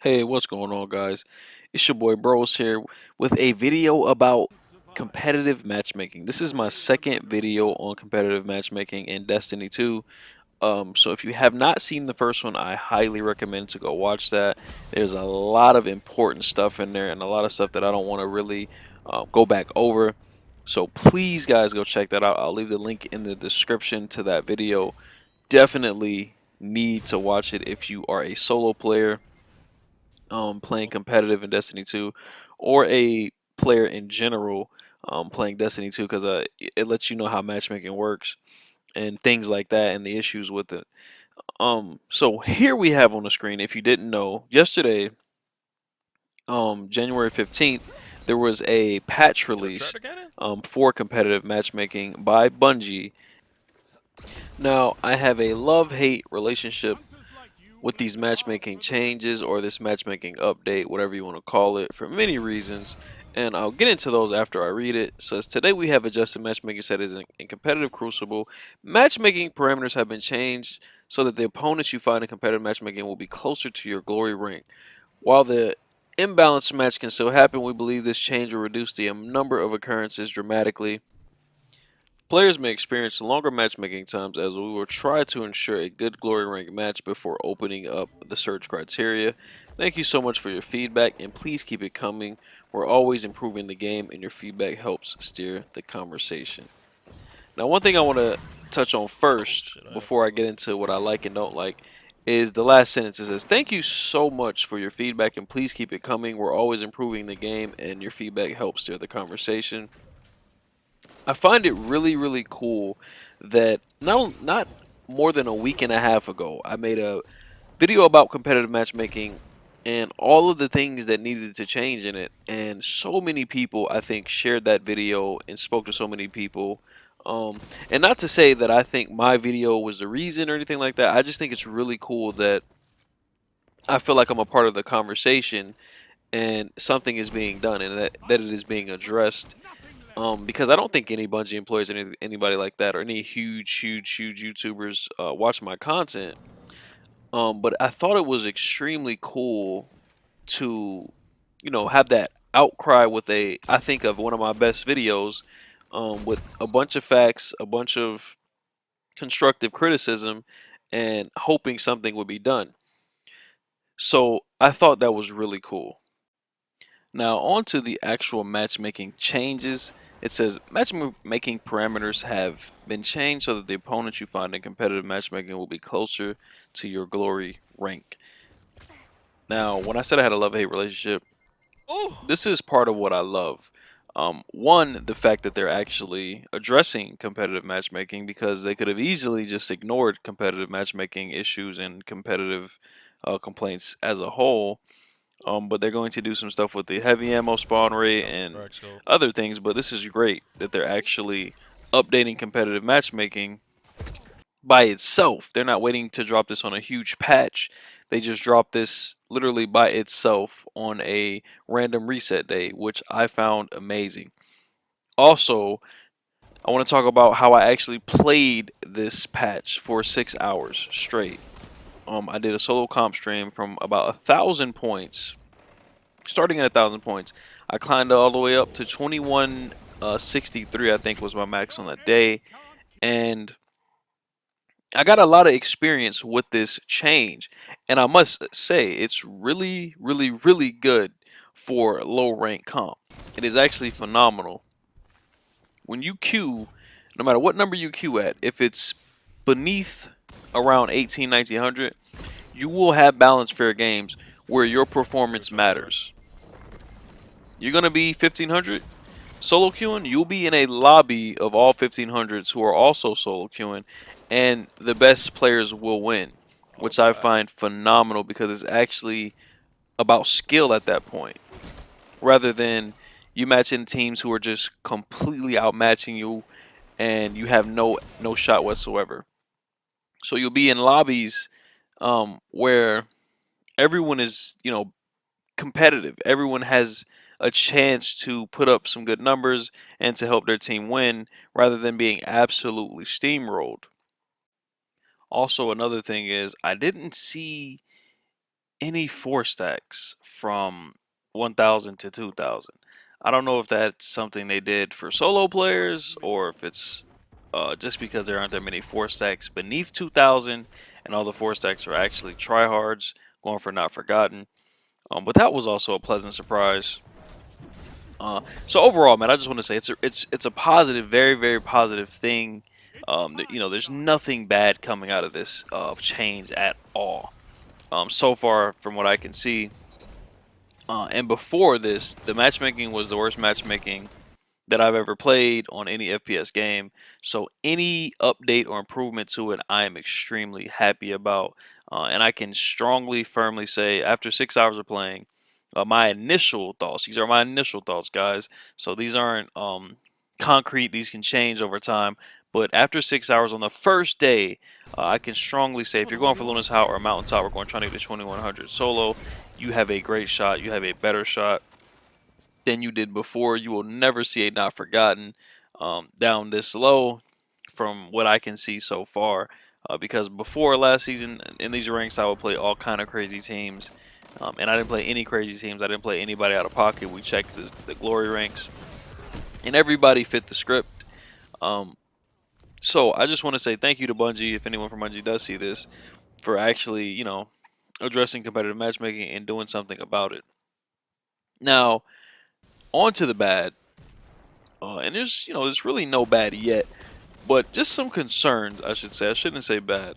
Hey, what's going on, guys? It's your boy Bros here with a video about competitive matchmaking. This is my second video on competitive matchmaking in Destiny 2. So if you have not seen the first one, I highly recommend to go watch that. There's a lot of important stuff in there and a lot of stuff that I don't want to really go back over. So please, guys, go check that out. I'll leave the link in the description to that video. Definitely need to watch it if you are a solo player playing competitive in Destiny 2, or a player in general playing Destiny 2, because it lets you know how matchmaking works and things like that and the issues with it. So here we have on the screen, if you didn't know, yesterday, January 15th, there was a patch released for competitive matchmaking by Bungie. Now, I have a love-hate relationship with these matchmaking changes or this matchmaking update, whatever you want to call it, for many reasons. And I'll get into those after I read it. Says today we have adjusted matchmaking settings in competitive Crucible. Matchmaking parameters have been changed so that the opponents you find in competitive matchmaking will be closer to your glory rank. While the imbalanced match can still happen, we believe this change will reduce the number of occurrences dramatically. Players may experience longer matchmaking times as we will try to ensure a good glory rank match before opening up the search criteria. Thank you so much for your feedback and please keep it coming. We're always improving the game and your feedback helps steer the conversation. Now, one thing I want to touch on first before I get into what I like and don't like is the last sentence. It says, "Thank you so much for your feedback and please keep it coming. We're always improving the game and your feedback helps steer the conversation." I find it really cool that not more than a week and a half ago, I made a video about competitive matchmaking and all of the things that needed to change in it. And so many people, I think, shared that video and spoke to so many people. And not to say that I think my video was the reason or anything like that. I just think it's really cool that I feel like I'm a part of the conversation and something is being done and that it is being addressed, because I don't think any Bungie employees, anybody like that, or any huge YouTubers watch my content. But I thought it was extremely cool to, have that outcry with I think of one of my best videos, with a bunch of facts, a bunch of constructive criticism, and hoping something would be done. So I thought that was really cool. Now, on to the actual matchmaking changes. It says matchmaking parameters have been changed so that the opponents you find in competitive matchmaking will be closer to your glory rank. Now, when I said I had a love-hate relationship, this is part of what I love. One, the fact that they're actually addressing competitive matchmaking, because they could have easily just ignored competitive matchmaking issues and competitive complaints as a whole. But they're going to do some stuff with the heavy ammo spawn rate and other things. But this is great that they're actually updating competitive matchmaking by itself. They're not waiting to drop this on a huge patch. They just dropped this literally by itself on a random reset day, which I found amazing. Also, I want to talk about how I actually played this patch for 6 hours straight. I did a solo comp stream from about 1,000 points. Starting at 1,000 points, I climbed all the way up to 2163, I think was my max on that day, and I got a lot of experience with this change. And I must say, it's really good for low rank comp. It is actually phenomenal. When you queue, no matter what number you queue at, if it's beneath around 18, 1900, you will have balanced fair games where your performance matters. You're going to be 1500 solo queuing, you'll be in a lobby of all 1500s who are also solo queuing, and the best players will win, which I find phenomenal because it's actually about skill at that point, rather than you matching teams who are just completely outmatching you and you have no shot whatsoever. So you'll be in lobbies where everyone is, competitive. Everyone has a chance to put up some good numbers and to help their team win rather than being absolutely steamrolled. Also, another thing is I didn't see any 4 stacks from 1000 to 2000. I don't know if that's something they did for solo players or if it's just because there aren't that many 4 stacks beneath 2000 and all the 4 stacks are actually tryhards going for not forgotten. But that was also a pleasant surprise. So overall, man, I just want to say it's a positive, very very positive thing. There's nothing bad coming out of this change at all. So far, from what I can see, and before this, the matchmaking was the worst matchmaking that I've ever played on any FPS game. So any update or improvement to it, I am extremely happy about. And I can strongly, firmly say, after 6 hours of playing, my initial thoughts. These are my initial thoughts, guys. So these aren't concrete. These can change over time. But after 6 hours on the first day, I can strongly say if you're going for Luna's House or Mountaintop Record trying to get to 2100 solo, you have a great shot. You have a better shot than you did before. You will never see a Not Forgotten down this low from what I can see so far. Because before last season in these ranks, I would play all kind of crazy teams. And I didn't play any crazy teams. I didn't play anybody out of pocket. We checked the glory ranks. And everybody fit the script. So I just want to say thank you to Bungie, if anyone from Bungie does see this, for actually, addressing competitive matchmaking and doing something about it. Now, on to the bad. And there's really no bad yet, but just some concerns, I should say. I shouldn't say bad.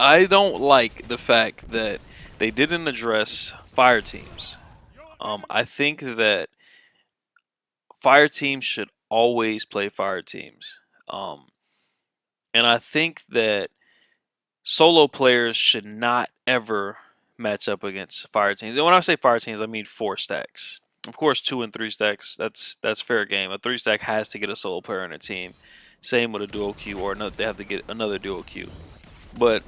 I don't like the fact that they didn't address fire teams. I think that fire teams should always play fire teams. And I think that solo players should not ever match up against fire teams. And when I say fire teams, I mean 4 stacks. Of course, 2 and 3 stacks, that's fair game. A 3 stack has to get a solo player in a team. Same with a duo queue, or another, they have to get another duo queue. But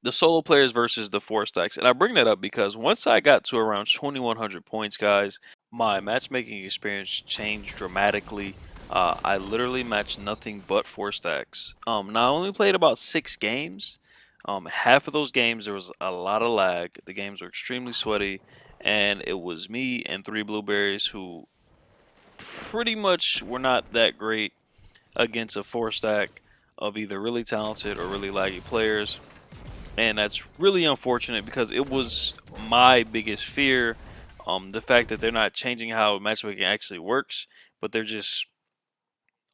the solo players versus the 4 stacks. And I bring that up because once I got to around 2100 points, guys, my matchmaking experience changed dramatically. I literally matched nothing but 4 stacks. Now I only played about 6 games. Half of those games there was a lot of lag. The games were extremely sweaty, and it was me and 3 blueberries who pretty much were not that great against a 4 stack of either really talented or really laggy players. And that's really unfortunate because it was my biggest fear. The fact that they're not changing how matchmaking actually works, but they're just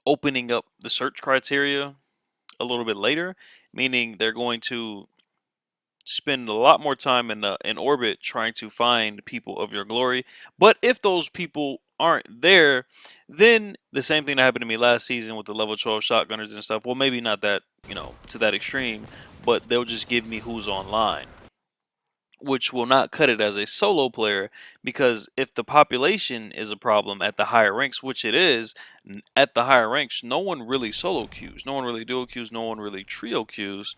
opening up the search criteria a little bit later, meaning they're going to spend a lot more time in orbit trying to find people of your glory. But if those people aren't there, then the same thing that happened to me last season with the level 12 shotgunners and stuff. Well, maybe not that, to that extreme, but they'll just give me who's online, which will not cut it as a solo player, because if the population is a problem at the higher ranks, which it is, at the higher ranks, no one really solo queues, no one really duo queues, no one really trio queues,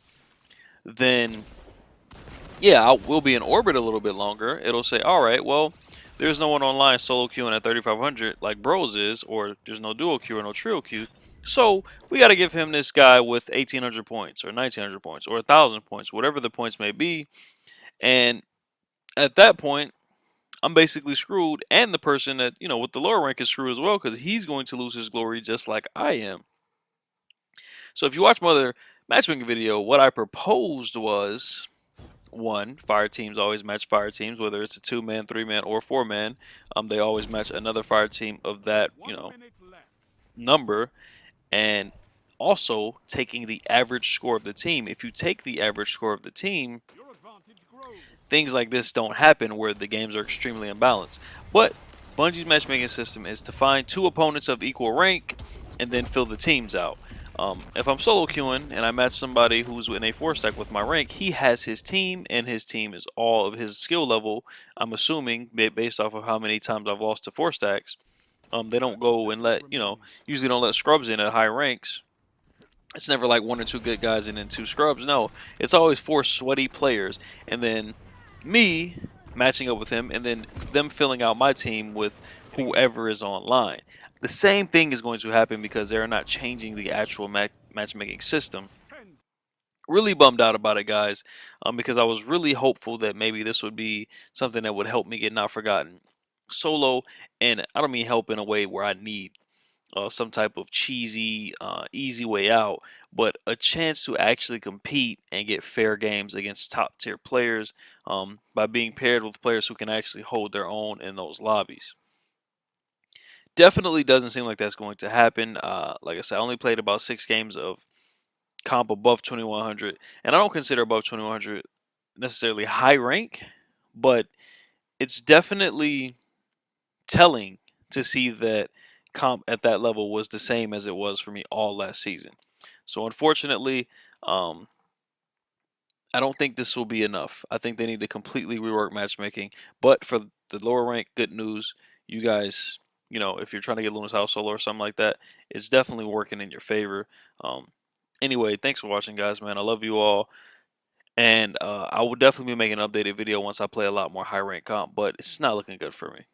then yeah, we'll be in orbit a little bit longer. It'll say, all right, well, there's no one online solo queuing at 3500 like Bros is, or there's no duo queue or no trio queue. So we got to give him this guy with 1800 points or 1900 points or 1000 points, whatever the points may be. And at that point, I'm basically screwed, and the person that, with the lower rank is screwed as well, because he's going to lose his glory just like I am. So if you watch my other matchmaking video, what I proposed was, 1, fire teams always match fire teams, whether it's a 2-man, 3-man, or 4-man. They always match another fire team of that, number. And also taking the average score of the team. If you take the average score of the team, things like this don't happen where the games are extremely imbalanced. But Bungie's matchmaking system is to find 2 opponents of equal rank and then fill the teams out. If I'm solo queuing and I match somebody who's in a 4-stack with my rank, he has his team, and his team is all of his skill level. I'm assuming, based off of how many times I've lost to 4 stacks. They don't go and usually don't let scrubs in at high ranks. It's never like 1 or 2 good guys and then 2 scrubs. No, it's always 4 sweaty players, and then me matching up with him, and then them filling out my team with whoever is online. The same thing is going to happen because they're not changing the actual matchmaking system. Really bummed out about it, guys, because I was really hopeful that maybe this would be something that would help me get Not Forgotten solo, and I don't mean help in a way where I need some type of cheesy, easy way out, but a chance to actually compete and get fair games against top tier players by being paired with players who can actually hold their own in those lobbies. Definitely doesn't seem like that's going to happen. Like I said, I only played about 6 games of comp above 2100, and I don't consider above 2100 necessarily high rank, but it's definitely telling to see that comp at that level was the same as it was for me all last season. So unfortunately, um, I don't think this will be enough. I think they need to completely rework matchmaking. But for the lower rank, good news. You guys, if you're trying to get Luna's House solo or something like that, it's definitely working in your favor. Um, anyway, thanks for watching, guys, man. I love you all. And I will definitely be making an updated video once I play a lot more high rank comp, but it's not looking good for me.